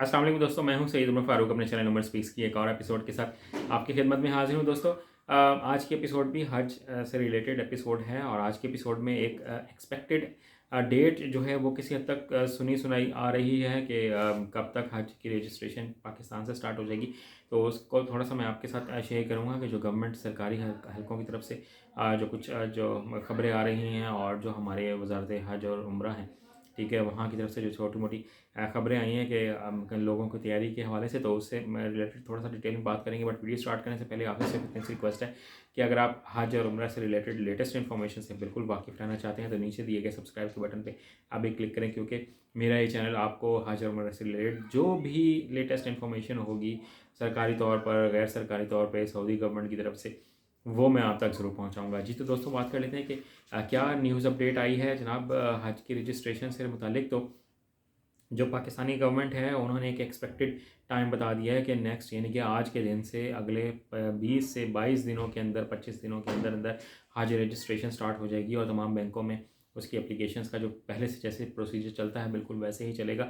अस्सलाम वालेकुम दोस्तों, मैं हूं सईद उमर फ़ारूक अपने चैनल उमर स्पीक्स की एक और एपिसोड के साथ आपकी खिदमत में हाजिर हूं दोस्तों। आज की एपिसोड भी हज से रिलेटेड एपिसोड है और आज के एपिसोड में एक एक्सपेक्टेड डेट जो है वो किसी हद तक सुनी सुनाई आ रही है कि कब तक हज की रजिस्ट्रेशन पाकिस्तान से स्टार्ट हो जाएगी। तो उसको थोड़ा सा मैं आपके साथ शेयर करूँगा कि जो गवर्नमेंट सरकारी हलकों की तरफ से जो कुछ जो खबरें आ रही हैं और जो हमारे वजारत हज और उम्रा हैं, ठीक है, वहाँ की तरफ से जो छोटी मोटी खबरें आई हैं कि लोगों की तैयारी के हवाले से, तो उससे मैं रिलेटेड थोड़ा सा डिटेल में बात करेंगे। बट वीडियो स्टार्ट करने से पहले आपसे सिर्फ इतनी सी रिक्वेस्ट है कि अगर आप हज और उम्रा से रिलेटेड लेटेस्ट इन्फॉर्मेशन से बिल्कुल वाकिफ रहना चाहते हैं तो नीचे दिए गए सब्सक्राइब के बटन पे आप भी क्लिक करें, क्योंकि मेरा ये चैनल आपको हज और उम्रा से रिलेटेड जो भी लेटेस्ट इन्फॉर्मेशन होगी सरकारी तौर पर, गैर सरकारी तौर पर, सऊदी गवर्नमेंट की तरफ से, वो मैं आप तक ज़रूर पहुंचाऊंगा। जी तो दोस्तों, बात कर लेते हैं कि क्या न्यूज़ अपडेट आई है जनाब हज की रजिस्ट्रेशन से मुतालिक। तो जो पाकिस्तानी गवर्नमेंट है उन्होंने एक एक्सपेक्टेड टाइम बता दिया है कि नेक्स्ट यानी कि आज के दिन से अगले 20 से 22 दिनों के अंदर, 25 दिनों के अंदर अंदर हज रजिस्ट्रेशन स्टार्ट हो जाएगी और तमाम बैंकों में उसकी एप्लीकेशंस का जो पहले से जैसे प्रोसीजर चलता है बिल्कुल वैसे ही चलेगा।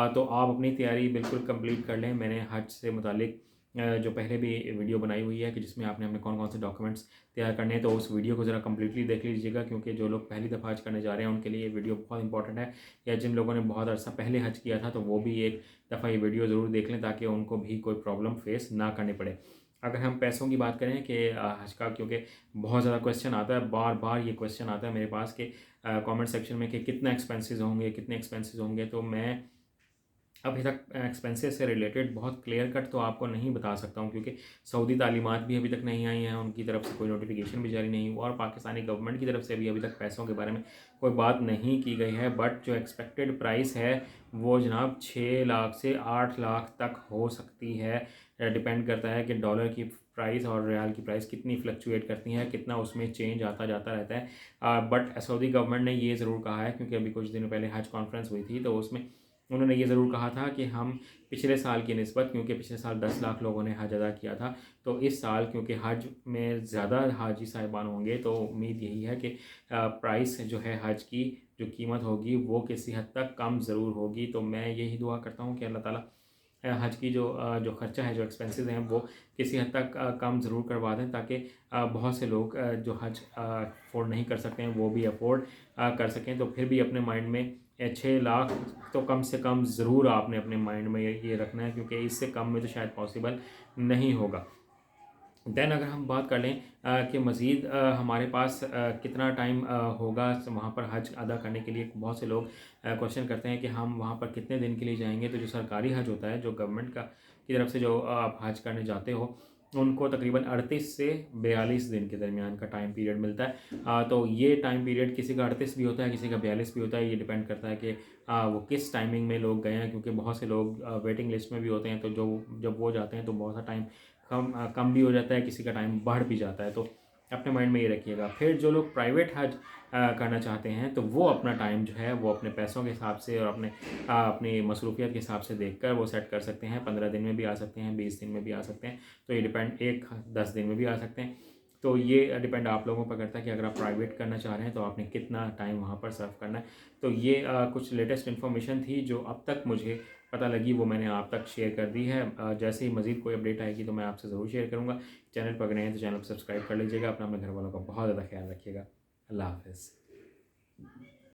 तो आप अपनी तैयारी बिल्कुल कंप्लीट कर लें। मैंने हज से मुतालिक जो पहले भी वीडियो बनाई हुई है कि जिसमें आपने अपने कौन कौन से डॉक्यूमेंट्स तैयार करने हैं, तो उस वीडियो को ज़रा कम्प्लीटली देख लीजिएगा, क्योंकि जो लोग पहली दफ़ा हज करने जा रहे हैं उनके लिए ये वीडियो बहुत इंपॉर्टेंट है। या जिन लोगों ने बहुत अर्सा पहले हज किया था तो वो भी एक दफ़ा ये वीडियो ज़रूर देख लें ताकि उनको भी कोई प्रॉब्लम फेस ना करनी पड़े। अगर हम पैसों की बात करें कि हज का, क्योंकि बहुत ज़्यादा क्वेश्चन आता है, बार बार ये क्वेश्चन आता है मेरे पास कि कमेंट सेक्शन में कि कितना एक्सपेंसेस होंगे, कितने एक्सपेंसेस होंगे। तो मैं अभी तक एक्सपेंसेस से रिलेटेड बहुत क्लियर कट तो आपको नहीं बता सकता हूँ, क्योंकि सऊदी तालीमात भी अभी तक नहीं आई हैं, उनकी तरफ से कोई नोटिफिकेशन भी जारी नहीं हुआ और पाकिस्तानी गवर्नमेंट की तरफ से भी अभी तक पैसों के बारे में कोई बात नहीं की गई है। बट जो एक्सपेक्टेड प्राइस है वो जनाब 6 लाख से 8 लाख तक हो सकती है। डिपेंड करता है कि डॉलर की प्राइस और रियाल की प्राइस कितनी फ्लक्चुएट करती है, कितना उसमें चेंज आता जाता रहता है। बट सऊदी गवर्नमेंट ने ये ज़रूर कहा है, क्योंकि अभी कुछ दिनों पहले हज कॉन्फ्रेंस हुई थी तो उसमें उन्होंने ये ज़रूर कहा था कि हम पिछले साल की निस्बत, क्योंकि पिछले साल 10 लाख लोगों ने हज अदा किया था, तो इस साल क्योंकि हज में ज़्यादा हाजी साहिबान होंगे तो उम्मीद यही है कि प्राइस जो है हज की जो कीमत होगी वो किसी हद तक कम ज़रूर होगी। तो मैं यही दुआ करता हूँ कि अल्लाह ताला हज की जो खर्चा है, जो एक्सपेंसेस हैं, वो किसी हद तक कम ज़रूर करवा दें, ताकि बहुत से लोग जो हज अफोर्ड नहीं कर सकते हैं वो भी अफोर्ड कर सकें। तो फिर भी अपने माइंड में 6 लाख तो कम से कम ज़रूर आपने अपने माइंड में ये रखना है, क्योंकि इससे कम में तो शायद पॉसिबल नहीं होगा। देन अगर हम बात कर लें कि मज़ीद हमारे पास कितना टाइम होगा वहाँ पर हज अदा करने के लिए, बहुत से लोग क्वेश्चन करते हैं कि हम वहाँ पर कितने दिन के लिए जाएंगे। तो जो सरकारी हज होता है, जो गवर्नमेंट का की तरफ से जो आप हज करने जाते हो, उनको तकरीबन 38 से 42 दिन के दरमियान का टाइम पीरियड मिलता है। तो ये टाइम पीरियड किसी का 38 भी होता है, किसी का 42 भी होता है। ये डिपेंड करता है कि वो किस टाइमिंग में लोग गए हैं, क्योंकि बहुत से लोग वेटिंग लिस्ट में भी होते हैं। तो जो जब वो जाते हैं तो बहुत सा टाइम कम भी हो जाता है, किसी का टाइम बढ़ भी जाता है। तो अपने माइंड में ये रखिएगा। फिर जो लोग प्राइवेट हज करना चाहते हैं तो वो अपना टाइम जो है वो अपने पैसों के हिसाब से और अपनी मसरूफियत के हिसाब से देखकर वो सेट कर सकते हैं। 15 दिन में भी आ सकते हैं, 20 दिन में भी आ सकते हैं, तो ये डिपेंड, 10 दिन में भी आ सकते हैं। तो ये डिपेंड आप लोगों पर करता है कि अगर आप प्राइवेट करना चाह रहे हैं तो आपने कितना टाइम वहाँ पर सर्व करना है। तो ये कुछ लेटेस्ट इन्फॉर्मेशन थी जो अब तक मुझे पता लगी, वो मैंने आप तक शेयर कर दी है। जैसे ही मज़ीद कोई अपडेट आएगी तो मैं आपसे ज़रूर शेयर करूँगा। चैनल पर अगर नए हैं तो चैनल को सब्सक्राइब कर लीजिएगा। अपना अपने घर वालों का बहुत ज़्यादा ख्याल रखिएगा। अल्लाह हाफ़िज़।